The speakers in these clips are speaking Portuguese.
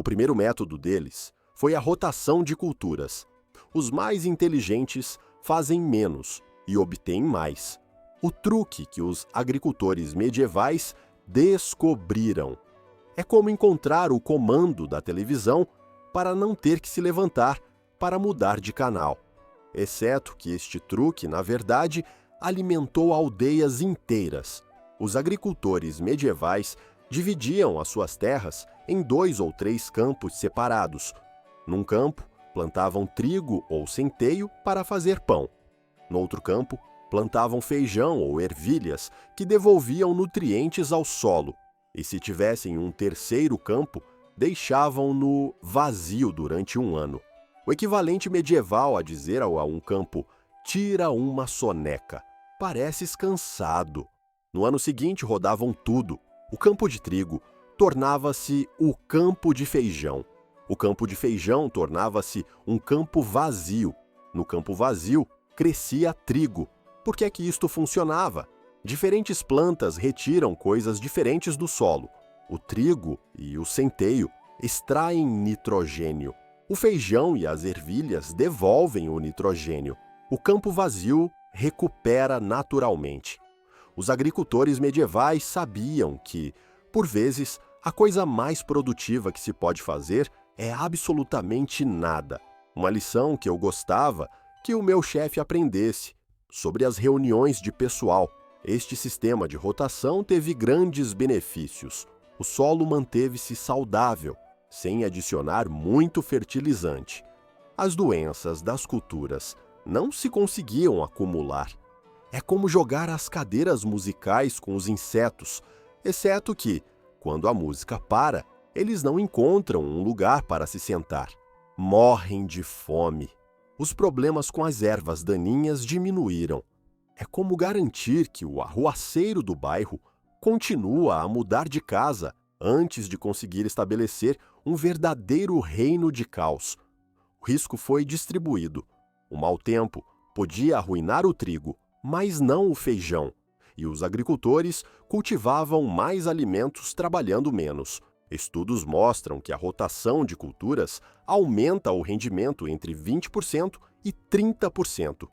O primeiro método deles foi a rotação de culturas. Os mais inteligentes fazem menos e obtêm mais. O truque que os agricultores medievais descobriram. É como encontrar o comando da televisão para não ter que se levantar para mudar de canal. Exceto que este truque, na verdade, alimentou aldeias inteiras. Os agricultores medievais dividiam as suas terras em 2 ou 3 campos separados. Num campo, plantavam trigo ou centeio para fazer pão. No outro campo, plantavam feijão ou ervilhas que devolviam nutrientes ao solo. E se tivessem um terceiro campo, deixavam-no vazio durante um ano. O equivalente medieval a dizer a um campo, tira uma soneca. Pareces cansado. No ano seguinte rodavam tudo. O campo de trigo tornava-se o campo de feijão. O campo de feijão tornava-se um campo vazio. No campo vazio, crescia trigo. Por que é que isto funcionava? Diferentes plantas retiram coisas diferentes do solo. O trigo e o centeio extraem nitrogênio. O feijão e as ervilhas devolvem o nitrogênio. O campo vazio recupera naturalmente. Os agricultores medievais sabiam que, por vezes, a coisa mais produtiva que se pode fazer é absolutamente nada. Uma lição que eu gostava que o meu chefe aprendesse sobre as reuniões de pessoal. Este sistema de rotação teve grandes benefícios. O solo manteve-se saudável, sem adicionar muito fertilizante. As doenças das culturas não se conseguiam acumular. É como jogar as cadeiras musicais com os insetos, exceto que, quando a música para, eles não encontram um lugar para se sentar. Morrem de fome. Os problemas com as ervas daninhas diminuíram. É como garantir que o arruaceiro do bairro continua a mudar de casa antes de conseguir estabelecer um verdadeiro reino de caos. O risco foi distribuído. O mau tempo podia arruinar o trigo, mas não o feijão, e os agricultores cultivavam mais alimentos trabalhando menos. Estudos mostram que a rotação de culturas aumenta o rendimento entre 20% e 30%.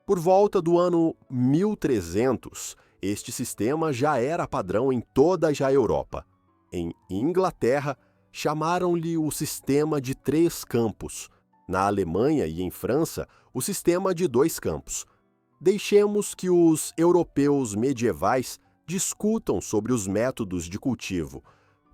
Por volta do ano 1300, este sistema já era padrão em toda a Europa. Em Inglaterra, chamaram-lhe o sistema de 3 campos. Na Alemanha e em França, o sistema de 2 campos. Deixemos que os europeus medievais discutam sobre os métodos de cultivo.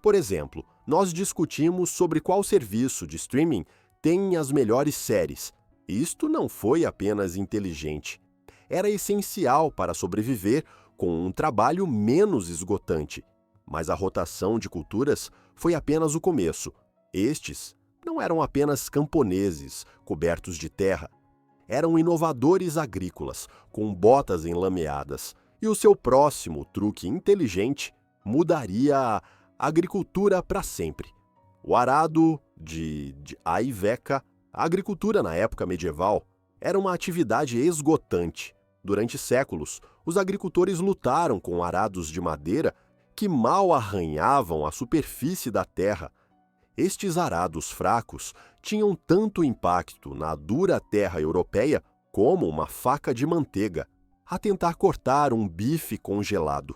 Por exemplo, nós discutimos sobre qual serviço de streaming tem as melhores séries. Isto não foi apenas inteligente. Era essencial para sobreviver com um trabalho menos esgotante. Mas a rotação de culturas foi apenas o começo. Estes não eram apenas camponeses cobertos de terra. Eram inovadores agrícolas, com botas enlameadas. E o seu próximo truque inteligente mudaria a agricultura para sempre. O arado de Aiveca, a agricultura na época medieval, era uma atividade esgotante. Durante séculos, os agricultores lutaram com arados de madeira que mal arranhavam a superfície da terra. Estes arados fracos tinham tanto impacto na dura terra europeia como uma faca de manteiga, a tentar cortar um bife congelado.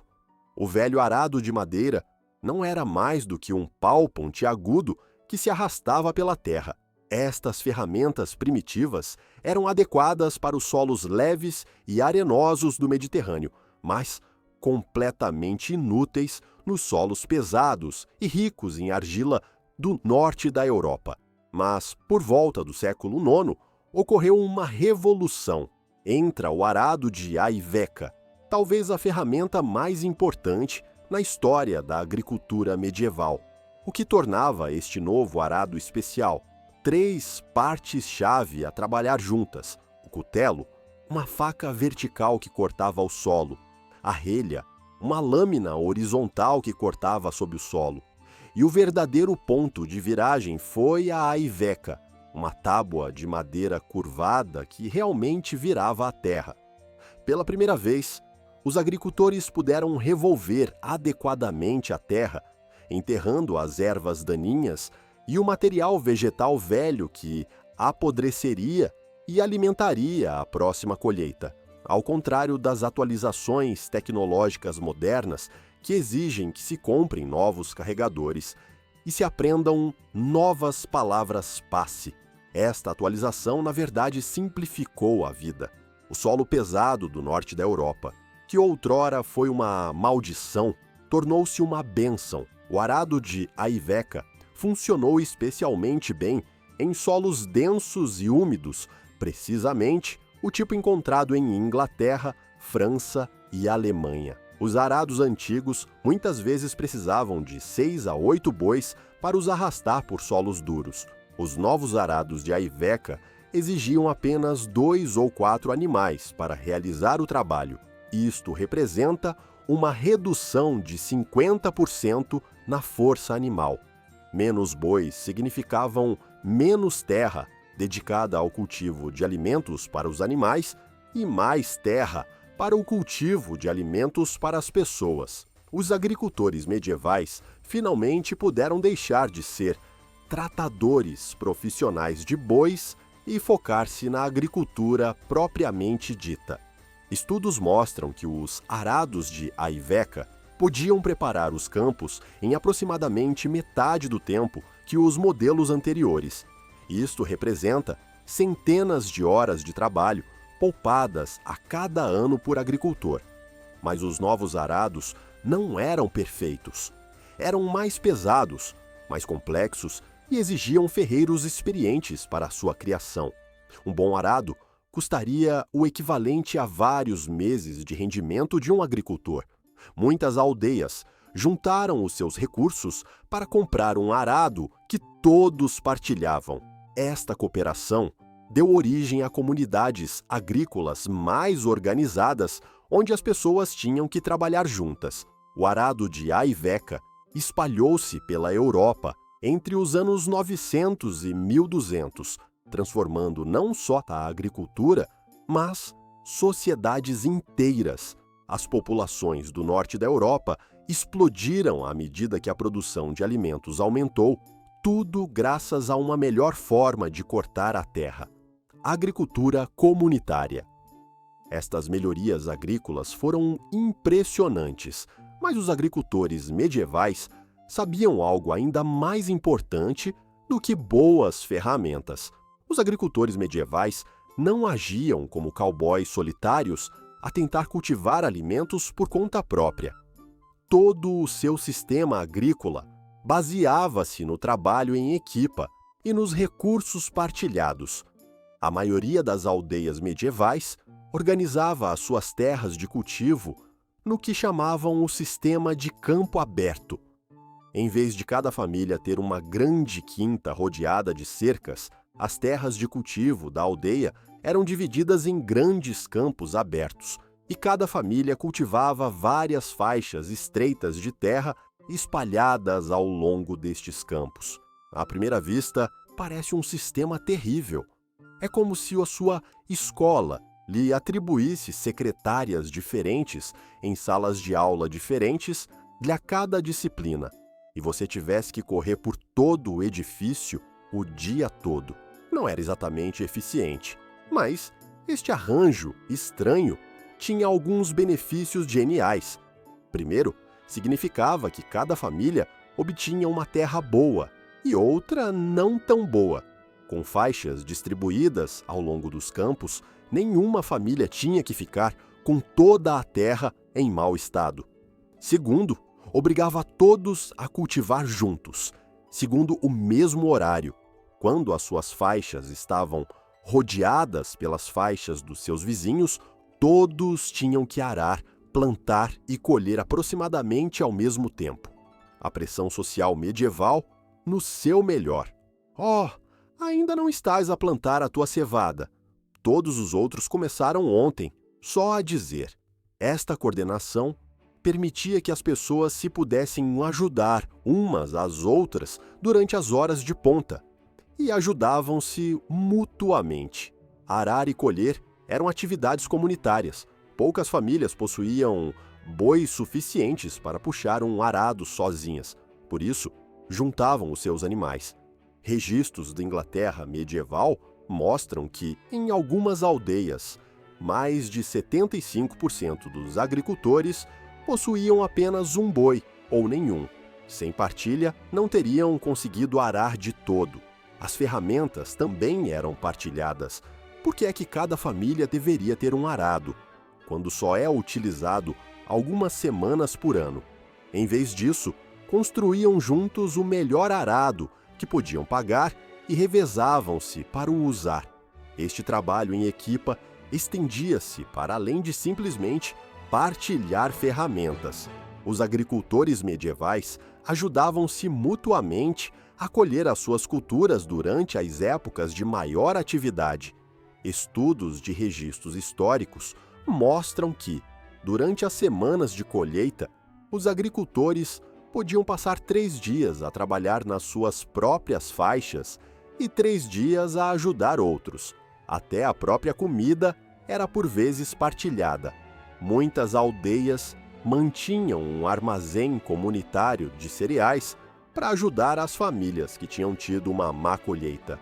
O velho arado de madeira não era mais do que um pau pontiagudo que se arrastava pela terra. Estas ferramentas primitivas eram adequadas para os solos leves e arenosos do Mediterrâneo, mas completamente inúteis nos solos pesados e ricos em argila do norte da Europa. Mas, por volta do século IX, ocorreu uma revolução. Entra o arado de Aiveca, talvez a ferramenta mais importante na história da agricultura medieval, o que tornava este novo arado especial. 3 partes-chave a trabalhar juntas: o cutelo, uma faca vertical que cortava o solo, a relha, uma lâmina horizontal que cortava sob o solo, e o verdadeiro ponto de viragem foi a aiveca, uma tábua de madeira curvada que realmente virava a terra. Pela primeira vez, os agricultores puderam revolver adequadamente a terra, enterrando as ervas daninhas e o material vegetal velho que apodreceria e alimentaria a próxima colheita, ao contrário das atualizações tecnológicas modernas que exigem que se comprem novos carregadores e se aprendam novas palavras-passe. Esta atualização, na verdade, simplificou a vida. O solo pesado do norte da Europa, que outrora foi uma maldição, tornou-se uma bênção. O arado de Aiveca funcionou especialmente bem em solos densos e úmidos, precisamente o tipo encontrado em Inglaterra, França e Alemanha. Os arados antigos muitas vezes precisavam de 6 a 8 bois para os arrastar por solos duros. Os novos arados de Aiveca exigiam apenas 2 ou 4 animais para realizar o trabalho. Isto representa uma redução de 50% na força animal. Menos bois significavam menos terra dedicada ao cultivo de alimentos para os animais e mais terra para o cultivo de alimentos para as pessoas. Os agricultores medievais finalmente puderam deixar de ser tratadores profissionais de bois e focar-se na agricultura propriamente dita. Estudos mostram que os arados de Aiveca podiam preparar os campos em aproximadamente metade do tempo que os modelos anteriores. Isto representa centenas de horas de trabalho poupadas a cada ano por agricultor. Mas os novos arados não eram perfeitos. Eram mais pesados, mais complexos e exigiam ferreiros experientes para a sua criação. Um bom arado custaria o equivalente a vários meses de rendimento de um agricultor. Muitas aldeias juntaram os seus recursos para comprar um arado que todos partilhavam. Esta cooperação deu origem a comunidades agrícolas mais organizadas, onde as pessoas tinham que trabalhar juntas. O arado de Aiveca espalhou-se pela Europa entre os anos 900 e 1200, transformando não só a agricultura, mas sociedades inteiras. As populações do norte da Europa explodiram à medida que a produção de alimentos aumentou, tudo graças a uma melhor forma de cortar a terra. Agricultura comunitária. Estas melhorias agrícolas foram impressionantes, mas os agricultores medievais sabiam algo ainda mais importante do que boas ferramentas. Os agricultores medievais não agiam como cowboys solitários a tentar cultivar alimentos por conta própria. Todo o seu sistema agrícola baseava-se no trabalho em equipa e nos recursos partilhados. A maioria das aldeias medievais organizava as suas terras de cultivo no que chamavam o sistema de campo aberto. Em vez de cada família ter uma grande quinta rodeada de cercas, as terras de cultivo da aldeia eram divididas em grandes campos abertos, e cada família cultivava várias faixas estreitas de terra espalhadas ao longo destes campos. À primeira vista, parece um sistema terrível. É como se a sua escola lhe atribuísse secretárias diferentes em salas de aula diferentes a cada disciplina, e você tivesse que correr por todo o edifício o dia todo. Não era exatamente eficiente, mas este arranjo estranho tinha alguns benefícios geniais. Primeiro, significava que cada família obtinha uma terra boa e outra não tão boa. Com faixas distribuídas ao longo dos campos, nenhuma família tinha que ficar com toda a terra em mau estado. Segundo, obrigava todos a cultivar juntos, segundo o mesmo horário. Quando as suas faixas estavam rodeadas pelas faixas dos seus vizinhos, todos tinham que arar, plantar e colher aproximadamente ao mesmo tempo. A pressão social medieval no seu melhor. Oh, ainda não estás a plantar a tua cevada. Todos os outros começaram ontem, só a dizer. Esta coordenação permitia que as pessoas se pudessem ajudar umas às outras durante as horas de ponta, e ajudavam-se mutuamente. Arar e colher eram atividades comunitárias. Poucas famílias possuíam bois suficientes para puxar um arado sozinhas. Por isso, juntavam os seus animais. Registros da Inglaterra medieval mostram que, em algumas aldeias, mais de 75% dos agricultores possuíam apenas um boi ou nenhum. Sem partilha, não teriam conseguido arar de todo. As ferramentas também eram partilhadas. Por que é que cada família deveria ter um arado, quando só é utilizado algumas semanas por ano? Em vez disso, construíam juntos o melhor arado que podiam pagar e revezavam-se para o usar. Este trabalho em equipa estendia-se para além de simplesmente partilhar ferramentas. Os agricultores medievais ajudavam-se mutuamente a colher as suas culturas durante as épocas de maior atividade. Estudos de registros históricos mostram que, durante as semanas de colheita, os agricultores podiam passar 3 dias a trabalhar nas suas próprias faixas e 3 dias a ajudar outros. Até a própria comida era por vezes partilhada. Muitas aldeias mantinham um armazém comunitário de cereais para ajudar as famílias que tinham tido uma má colheita.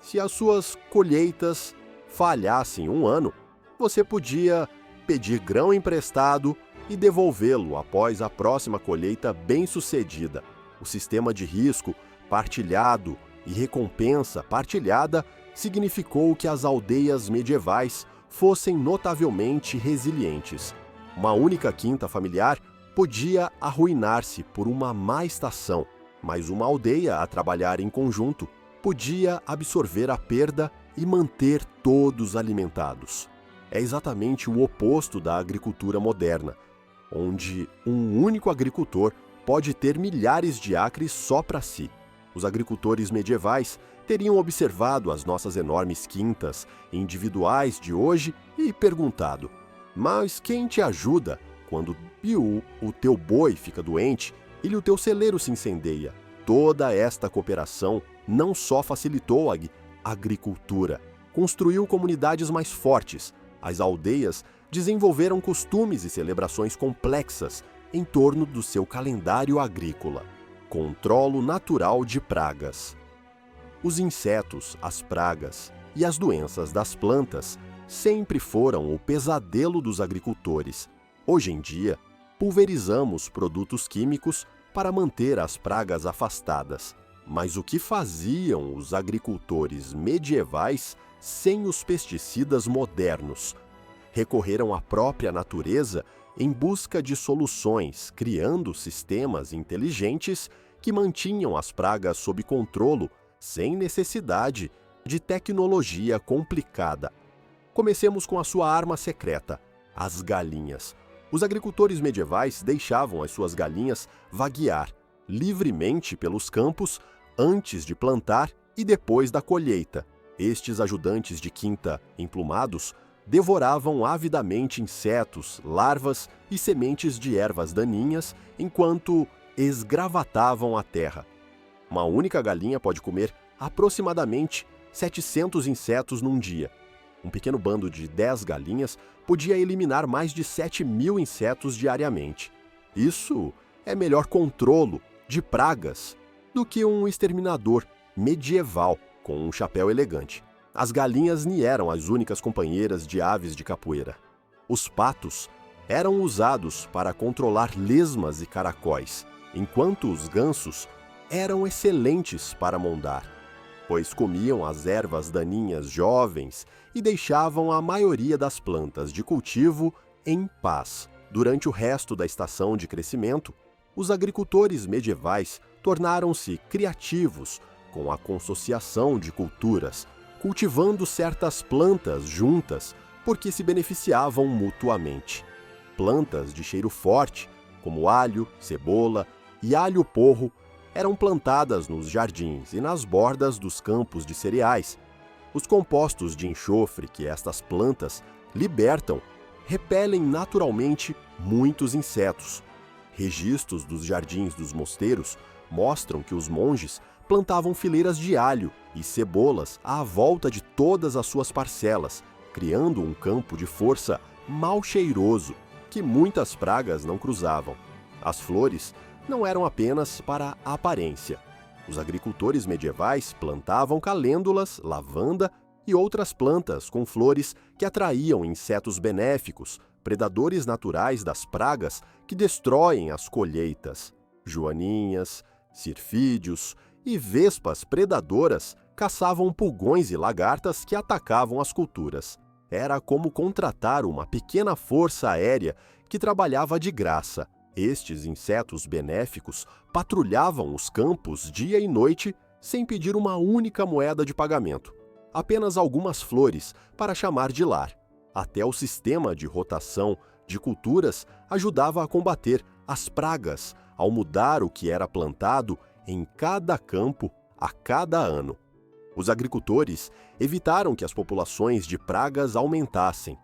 Se as suas colheitas falhassem um ano, você podia pedir grão emprestado e devolvê-lo após a próxima colheita bem-sucedida. O sistema de risco partilhado e recompensa partilhada significou que as aldeias medievais fossem notavelmente resilientes. Uma única quinta familiar podia arruinar-se por uma má estação, mas uma aldeia a trabalhar em conjunto podia absorver a perda e manter todos alimentados. É exatamente o oposto da agricultura moderna, onde um único agricultor pode ter milhares de acres só para si. Os agricultores medievais teriam observado as nossas enormes quintas individuais de hoje e perguntado: mas quem te ajuda quando o teu boi fica doente e o teu celeiro se incendeia? Toda esta cooperação não só facilitou a agricultura, construiu comunidades mais fortes. As aldeias desenvolveram costumes e celebrações complexas em torno do seu calendário agrícola. Controlo natural de pragas. Os insetos, as pragas e as doenças das plantas sempre foram o pesadelo dos agricultores. Hoje em dia, pulverizamos produtos químicos para manter as pragas afastadas. Mas o que faziam os agricultores medievais sem os pesticidas modernos? Recorreram à própria natureza em busca de soluções, criando sistemas inteligentes que mantinham as pragas sob controle sem necessidade de tecnologia complicada. Comecemos com a sua arma secreta, as galinhas. Os agricultores medievais deixavam as suas galinhas vaguear livremente pelos campos antes de plantar e depois da colheita. Estes ajudantes de quinta emplumados devoravam avidamente insetos, larvas e sementes de ervas daninhas enquanto esgravatavam a terra. Uma única galinha pode comer aproximadamente 700 insetos num dia. Um pequeno bando de 10 galinhas podia eliminar mais de 7.000 insetos diariamente. Isso é melhor controlo de pragas do que um exterminador medieval com um chapéu elegante. As galinhas nem eram as únicas companheiras de aves de capoeira. Os patos eram usados para controlar lesmas e caracóis, enquanto os gansos eram excelentes para mondar, pois comiam as ervas daninhas jovens e deixavam a maioria das plantas de cultivo em paz. Durante o resto da estação de crescimento, os agricultores medievais tornaram-se criativos com a consociação de culturas, cultivando certas plantas juntas porque se beneficiavam mutuamente. Plantas de cheiro forte, como alho, cebola e alho porro, eram plantadas nos jardins e nas bordas dos campos de cereais. Os compostos de enxofre que estas plantas libertam repelem naturalmente muitos insetos. Registros dos jardins dos mosteiros mostram que os monges plantavam fileiras de alho e cebolas à volta de todas as suas parcelas, criando um campo de força mal cheiroso que muitas pragas não cruzavam. As flores não eram apenas para a aparência. Os agricultores medievais plantavam calêndulas, lavanda e outras plantas com flores que atraíam insetos benéficos, predadores naturais das pragas que destroem as colheitas. Joaninhas, sirfídeos e vespas predadoras caçavam pulgões e lagartas que atacavam as culturas. Era como contratar uma pequena força aérea que trabalhava de graça. Estes insetos benéficos patrulhavam os campos dia e noite sem pedir uma única moeda de pagamento. Apenas algumas flores para chamar de lar. Até o sistema de rotação de culturas ajudava a combater as pragas ao mudar o que era plantado em cada campo a cada ano. Os agricultores evitaram que as populações de pragas aumentassem.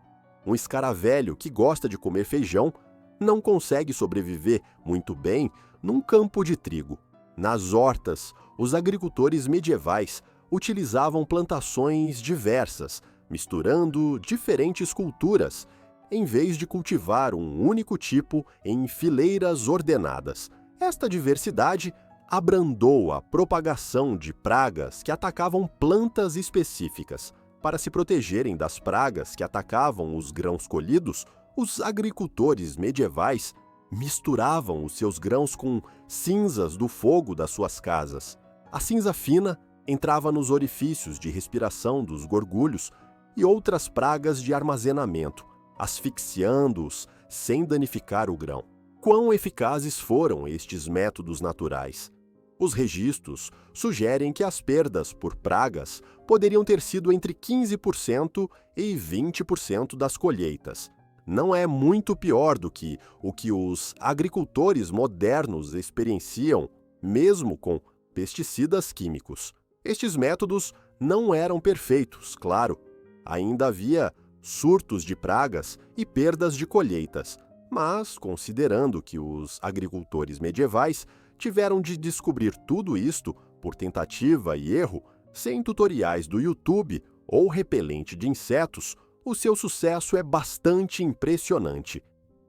Um escaravelho que gosta de comer feijão não consegue sobreviver muito bem num campo de trigo. Nas hortas, os agricultores medievais utilizavam plantações diversas, misturando diferentes culturas, em vez de cultivar um único tipo em fileiras ordenadas. Esta diversidade abrandou a propagação de pragas que atacavam plantas específicas. Para se protegerem das pragas que atacavam os grãos colhidos, os agricultores medievais misturavam os seus grãos com cinzas do fogo das suas casas. A cinza fina entrava nos orifícios de respiração dos gorgulhos e outras pragas de armazenamento, asfixiando-os sem danificar o grão. Quão eficazes foram estes métodos naturais? Os registros sugerem que as perdas por pragas poderiam ter sido entre 15% e 20% das colheitas. Não é muito pior do que o que os agricultores modernos experienciam, mesmo com pesticidas químicos. Estes métodos não eram perfeitos, claro. Ainda havia surtos de pragas e perdas de colheitas, mas, considerando que os agricultores medievais tiveram de descobrir tudo isto por tentativa e erro, sem tutoriais do YouTube ou repelente de insetos, o seu sucesso é bastante impressionante.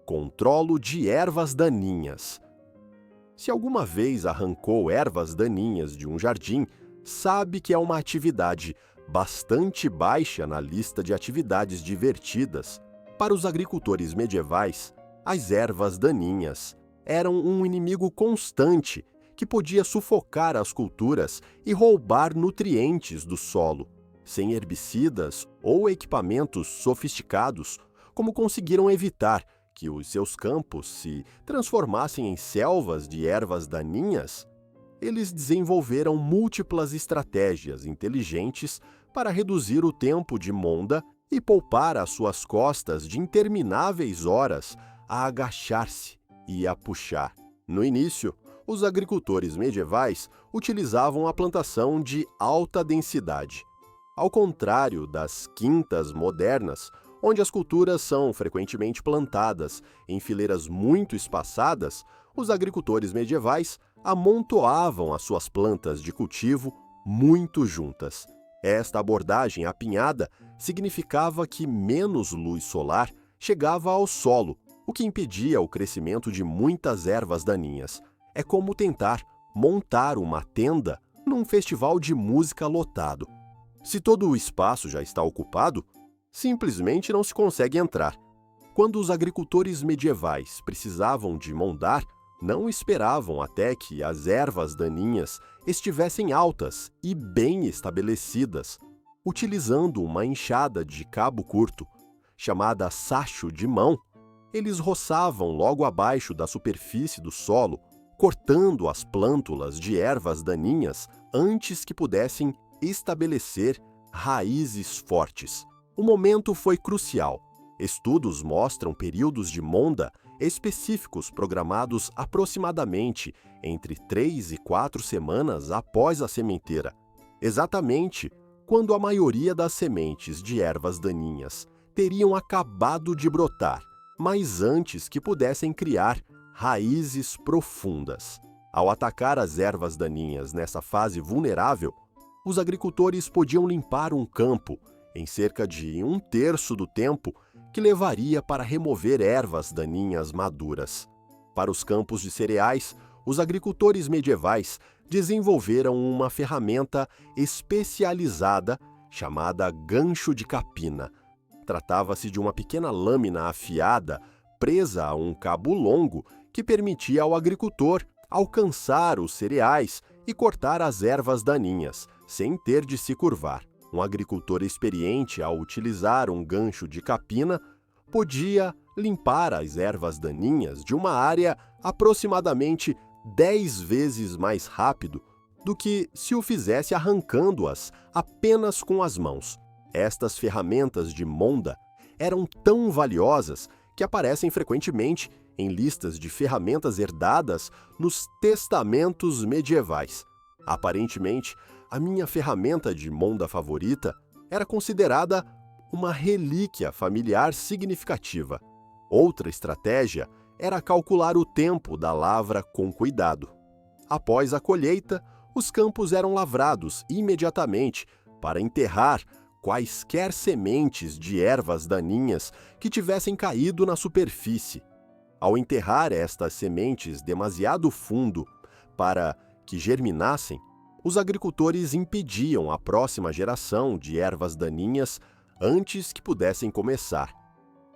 Controlo de ervas daninhas. Se alguma vez arrancou ervas daninhas de um jardim, sabe que é uma atividade bastante baixa na lista de atividades divertidas. Para os agricultores medievais, as ervas daninhas eram um inimigo constante que podia sufocar as culturas e roubar nutrientes do solo. Sem herbicidas ou equipamentos sofisticados, como conseguiram evitar que os seus campos se transformassem em selvas de ervas daninhas? Eles desenvolveram múltiplas estratégias inteligentes para reduzir o tempo de monda e poupar às suas costas de intermináveis horas a agachar-se e a puxar. No início, os agricultores medievais utilizavam a plantação de alta densidade. Ao contrário das quintas modernas, onde as culturas são frequentemente plantadas em fileiras muito espaçadas, os agricultores medievais amontoavam as suas plantas de cultivo muito juntas. Esta abordagem apinhada significava que menos luz solar chegava ao solo, o que impedia o crescimento de muitas ervas daninhas. É como tentar montar uma tenda num festival de música lotado. Se todo o espaço já está ocupado, simplesmente não se consegue entrar. Quando os agricultores medievais precisavam de mondar, não esperavam até que as ervas daninhas estivessem altas e bem estabelecidas. Utilizando uma enxada de cabo curto, chamada sacho de mão, eles roçavam logo abaixo da superfície do solo, cortando as plântulas de ervas daninhas antes que pudessem estabelecer raízes fortes. O momento foi crucial. Estudos mostram períodos de monda específicos programados aproximadamente entre 3 e 4 semanas após a sementeira, exatamente quando a maioria das sementes de ervas daninhas teriam acabado de brotar, mas antes que pudessem criar raízes profundas. Ao atacar as ervas daninhas nessa fase vulnerável, os agricultores podiam limpar um campo em cerca de 1/3 do tempo que levaria para remover ervas daninhas maduras. Para os campos de cereais, os agricultores medievais desenvolveram uma ferramenta especializada chamada gancho de capina. Tratava-se de uma pequena lâmina afiada presa a um cabo longo que permitia ao agricultor alcançar os cereais e cortar as ervas daninhas, sem ter de se curvar. Um agricultor experiente, ao utilizar um gancho de capina, podia limpar as ervas daninhas de uma área aproximadamente 10 vezes mais rápido do que se o fizesse arrancando-as apenas com as mãos. Estas ferramentas de monda eram tão valiosas que aparecem frequentemente em listas de ferramentas herdadas nos testamentos medievais. Aparentemente, a minha ferramenta de monda favorita era considerada uma relíquia familiar significativa. Outra estratégia era calcular o tempo da lavra com cuidado. Após a colheita, os campos eram lavrados imediatamente para enterrar quaisquer sementes de ervas daninhas que tivessem caído na superfície. Ao enterrar estas sementes demasiado fundo para que germinassem, os agricultores impediam a próxima geração de ervas daninhas antes que pudessem começar.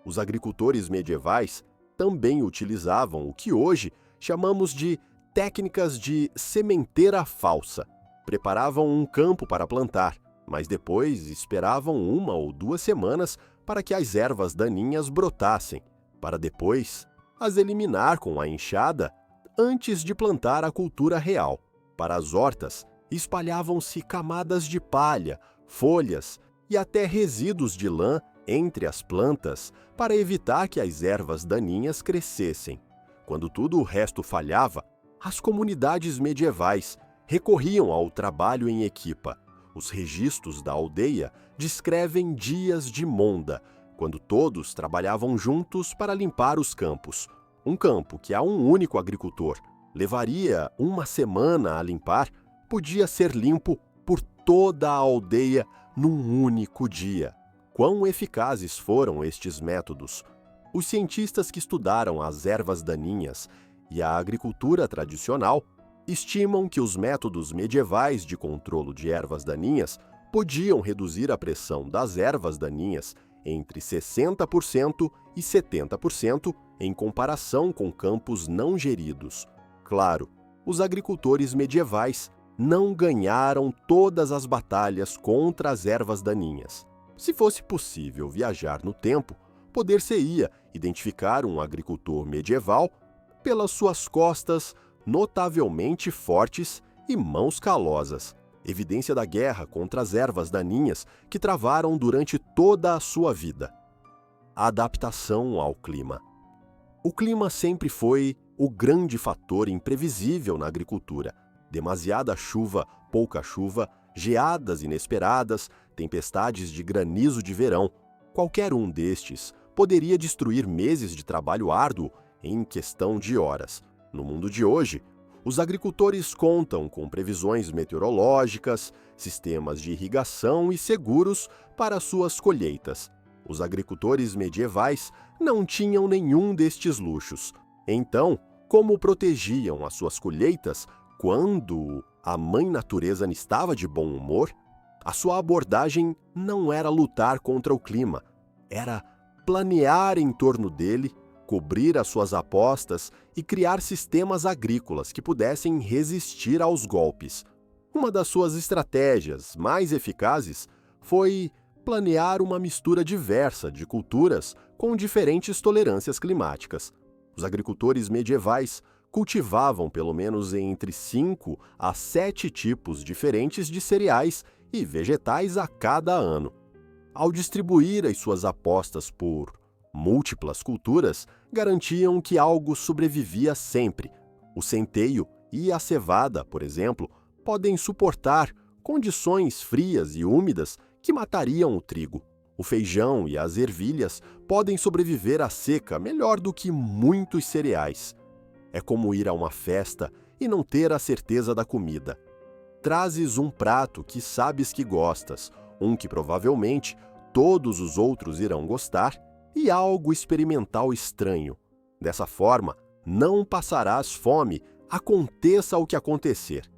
Os agricultores medievais também utilizavam o que hoje chamamos de técnicas de sementeira falsa. Preparavam um campo para plantar, mas depois esperavam 1 ou 2 semanas para que as ervas daninhas brotassem, para depois as eliminar com a enxada antes de plantar a cultura real. Para as hortas, espalhavam-se camadas de palha, folhas e até resíduos de lã entre as plantas para evitar que as ervas daninhas crescessem. Quando tudo o resto falhava, as comunidades medievais recorriam ao trabalho em equipa. Os registros da aldeia descrevem dias de monda, quando todos trabalhavam juntos para limpar os campos. Um campo que a um único agricultor levaria 1 semana a limpar, podia ser limpo por toda a aldeia num único dia. Quão eficazes foram estes métodos? Os cientistas que estudaram as ervas daninhas e a agricultura tradicional estimam que os métodos medievais de controlo de ervas daninhas podiam reduzir a pressão das ervas daninhas entre 60% e 70% em comparação com campos não geridos. Claro, os agricultores medievais não ganharam todas as batalhas contra as ervas daninhas. Se fosse possível viajar no tempo, poder-se-ia identificar um agricultor medieval pelas suas costas notavelmente fortes e mãos calosas, evidência da guerra contra as ervas daninhas que travaram durante toda a sua vida. A adaptação ao clima. O clima sempre foi o grande fator imprevisível na agricultura. Demasiada chuva, pouca chuva, geadas inesperadas, tempestades de granizo de verão. Qualquer um destes poderia destruir meses de trabalho árduo em questão de horas. No mundo de hoje, os agricultores contam com previsões meteorológicas, sistemas de irrigação e seguros para suas colheitas. Os agricultores medievais não tinham nenhum destes luxos. Então, como protegiam as suas colheitas quando a mãe natureza estava de bom humor? A sua abordagem não era lutar contra o clima, era planear em torno dele, cobrir as suas apostas e criar sistemas agrícolas que pudessem resistir aos golpes. Uma das suas estratégias mais eficazes foi planear uma mistura diversa de culturas com diferentes tolerâncias climáticas. Os agricultores medievais cultivavam pelo menos entre 5 a 7 tipos diferentes de cereais e vegetais a cada ano. Ao distribuir as suas apostas por múltiplas culturas, garantiam que algo sobrevivia sempre. O centeio e a cevada, por exemplo, podem suportar condições frias e úmidas que matariam o trigo. O feijão e as ervilhas podem sobreviver à seca melhor do que muitos cereais. É como ir a uma festa e não ter a certeza da comida. Trazes um prato que sabes que gostas, um que provavelmente todos os outros irão gostar, e algo experimental estranho. Dessa forma, não passarás fome, aconteça o que acontecer.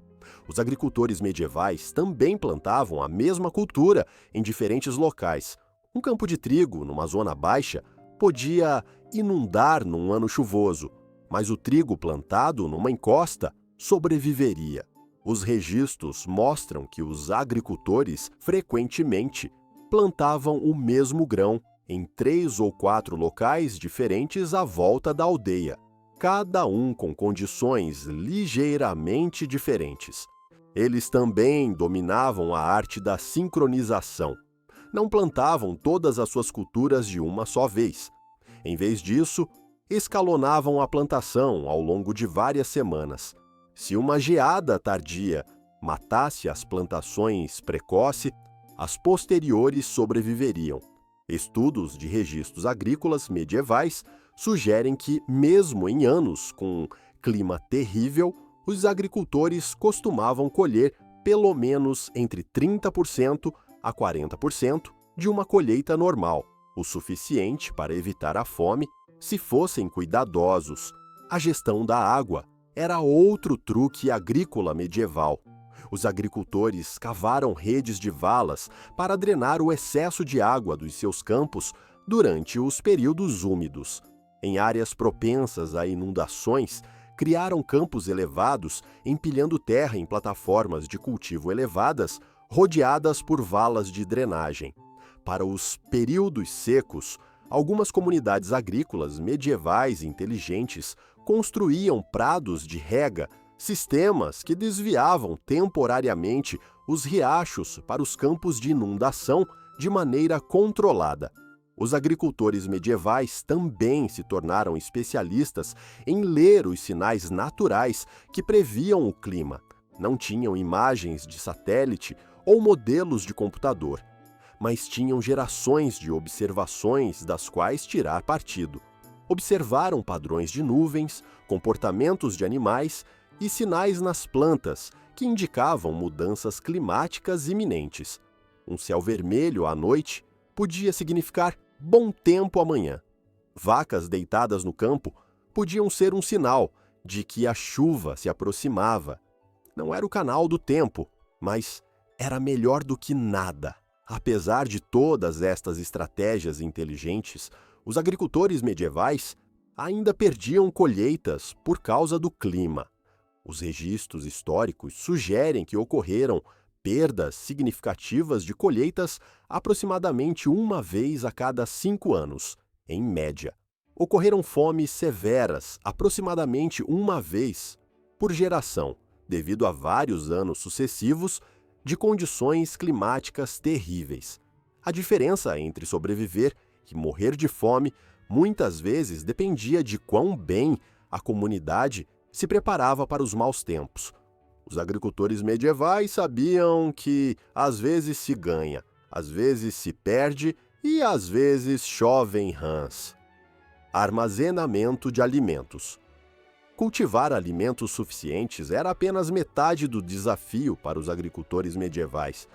Os agricultores medievais também plantavam a mesma cultura em diferentes locais. Um campo de trigo, numa zona baixa, podia inundar num ano chuvoso, mas o trigo plantado numa encosta sobreviveria. Os registros mostram que os agricultores frequentemente plantavam o mesmo grão em 3 ou 4 locais diferentes à volta da aldeia, cada um com condições ligeiramente diferentes. Eles também dominavam a arte da sincronização. Não plantavam todas as suas culturas de uma só vez. Em vez disso, escalonavam a plantação ao longo de várias semanas. Se uma geada tardia matasse as plantações precoces, as posteriores sobreviveriam. Estudos de registros agrícolas medievais sugerem que, mesmo em anos com clima terrível, os agricultores costumavam colher pelo menos entre 30% a 40% de uma colheita normal, o suficiente para evitar a fome se fossem cuidadosos. A gestão da água era outro truque agrícola medieval. Os agricultores cavaram redes de valas para drenar o excesso de água dos seus campos durante os períodos úmidos. Em áreas propensas a inundações, criaram campos elevados, empilhando terra em plataformas de cultivo elevadas, rodeadas por valas de drenagem. Para os períodos secos, algumas comunidades agrícolas medievais inteligentes construíam prados de rega, sistemas que desviavam temporariamente os riachos para os campos de inundação de maneira controlada. Os agricultores medievais também se tornaram especialistas em ler os sinais naturais que previam o clima. Não tinham imagens de satélite ou modelos de computador, mas tinham gerações de observações das quais tirar partido. Observaram padrões de nuvens, comportamentos de animais e sinais nas plantas que indicavam mudanças climáticas iminentes. Um céu vermelho à noite podia significar bom tempo amanhã. Vacas deitadas no campo podiam ser um sinal de que a chuva se aproximava. Não era o canal do tempo, mas era melhor do que nada. Apesar de todas estas estratégias inteligentes, os agricultores medievais ainda perdiam colheitas por causa do clima. Os registros históricos sugerem que ocorreram perdas significativas de colheitas aproximadamente uma vez a cada 5 anos, em média. Ocorreram fomes severas aproximadamente uma vez por geração, devido a vários anos sucessivos de condições climáticas terríveis. A diferença entre sobreviver e morrer de fome muitas vezes dependia de quão bem a comunidade se preparava para os maus tempos. Os agricultores medievais sabiam que às vezes se ganha, às vezes se perde e às vezes chovem rãs. Armazenamento de alimentos. Cultivar alimentos suficientes era apenas metade do desafio para os agricultores medievais.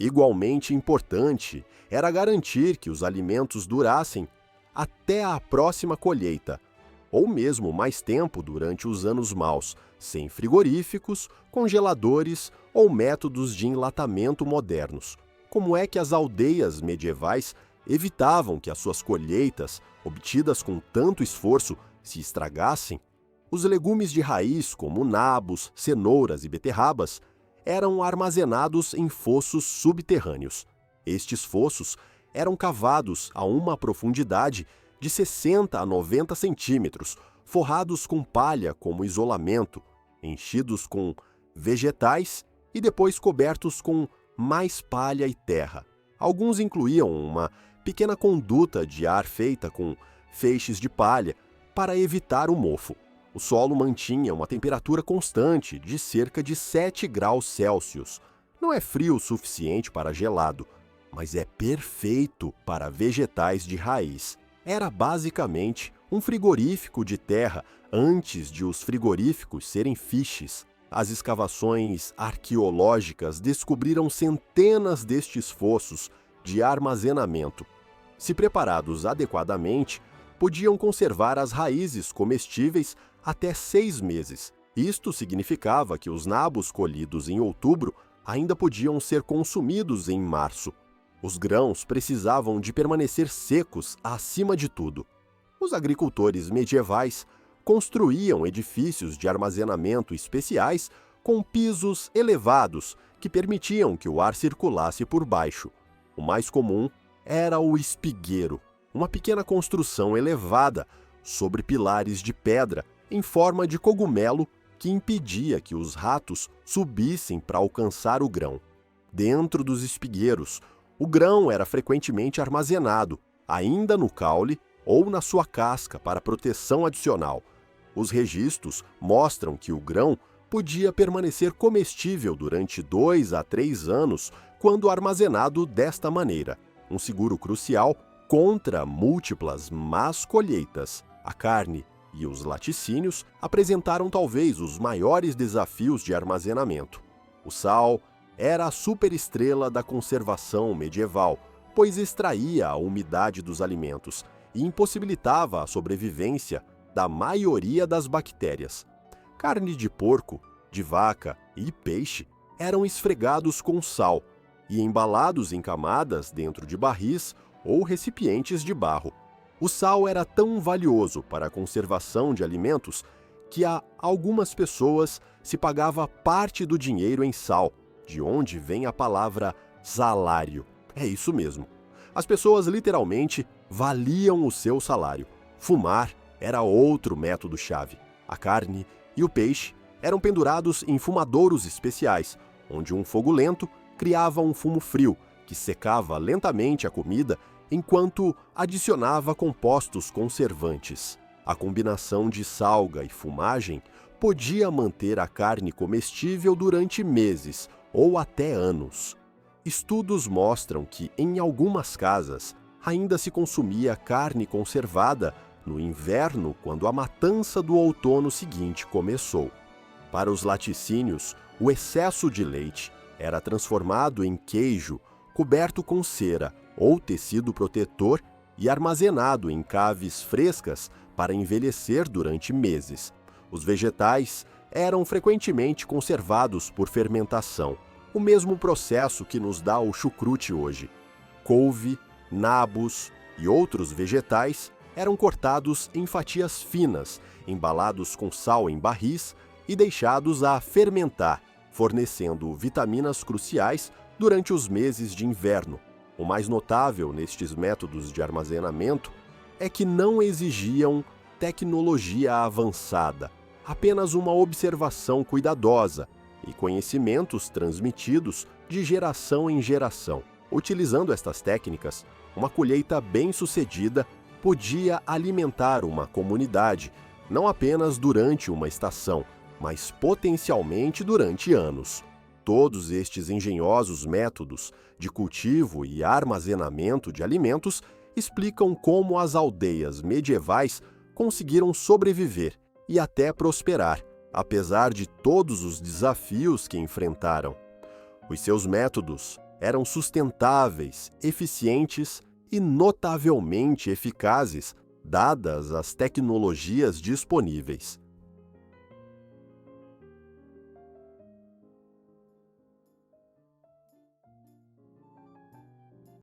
Igualmente importante era garantir que os alimentos durassem até a próxima colheita, ou mesmo mais tempo durante os anos maus, sem frigoríficos, congeladores ou métodos de enlatamento modernos. Como é que as aldeias medievais evitavam que as suas colheitas, obtidas com tanto esforço, se estragassem? Os legumes de raiz, como nabos, cenouras e beterrabas, eram armazenados em fossos subterrâneos. Estes fossos eram cavados a uma profundidade de 60 a 90 centímetros, forrados com palha como isolamento, enchidos com vegetais e depois cobertos com mais palha e terra. Alguns incluíam uma pequena conduta de ar feita com feixes de palha para evitar o mofo. O solo mantinha uma temperatura constante de cerca de 7 graus Celsius. Não é frio o suficiente para gelado, mas é perfeito para vegetais de raiz. Era basicamente um frigorífico de terra antes de os frigoríficos serem fiches. As escavações arqueológicas descobriram centenas destes fossos de armazenamento. Se preparados adequadamente, podiam conservar as raízes comestíveis até 6 meses. Isto significava que os nabos colhidos em outubro ainda podiam ser consumidos em março. Os grãos precisavam de permanecer secos acima de tudo. Os agricultores medievais construíam edifícios de armazenamento especiais com pisos elevados que permitiam que o ar circulasse por baixo. O mais comum era o espigueiro, uma pequena construção elevada sobre pilares de pedra em forma de cogumelo que impedia que os ratos subissem para alcançar o grão. Dentro dos espigueiros, o grão era frequentemente armazenado, ainda no caule ou na sua casca para proteção adicional. Os registros mostram que o grão podia permanecer comestível durante 2 a 3 anos quando armazenado desta maneira, um seguro crucial contra múltiplas más colheitas. A carne e os laticínios apresentaram talvez os maiores desafios de armazenamento. O sal era a superestrela da conservação medieval, pois extraía a umidade dos alimentos e impossibilitava a sobrevivência da maioria das bactérias. Carne de porco, de vaca e peixe eram esfregados com sal e embalados em camadas dentro de barris ou recipientes de barro. O sal era tão valioso para a conservação de alimentos que a algumas pessoas se pagava parte do dinheiro em sal, de onde vem a palavra salário. É isso mesmo. As pessoas literalmente valiam o seu salário. Fumar era outro método-chave. A carne e o peixe eram pendurados em fumadouros especiais, onde um fogo lento criava um fumo frio que secava lentamente a comida enquanto adicionava compostos conservantes. A combinação de salga e fumagem podia manter a carne comestível durante meses ou até anos. Estudos mostram que, em algumas casas, ainda se consumia carne conservada no inverno quando a matança do outono seguinte começou. Para os laticínios, o excesso de leite era transformado em queijo coberto com cera ou tecido protetor e armazenado em caves frescas para envelhecer durante meses. Os vegetais eram frequentemente conservados por fermentação, o mesmo processo que nos dá o chucrute hoje. Couve, nabos e outros vegetais eram cortados em fatias finas, embalados com sal em barris e deixados a fermentar, fornecendo vitaminas cruciais durante os meses de inverno. O mais notável nestes métodos de armazenamento é que não exigiam tecnologia avançada, apenas uma observação cuidadosa e conhecimentos transmitidos de geração em geração. Utilizando estas técnicas, uma colheita bem-sucedida podia alimentar uma comunidade, não apenas durante uma estação, mas potencialmente durante anos. Todos estes engenhosos métodos de cultivo e armazenamento de alimentos explicam como as aldeias medievais conseguiram sobreviver e até prosperar, apesar de todos os desafios que enfrentaram. Os seus métodos eram sustentáveis, eficientes e notavelmente eficazes, dadas as tecnologias disponíveis.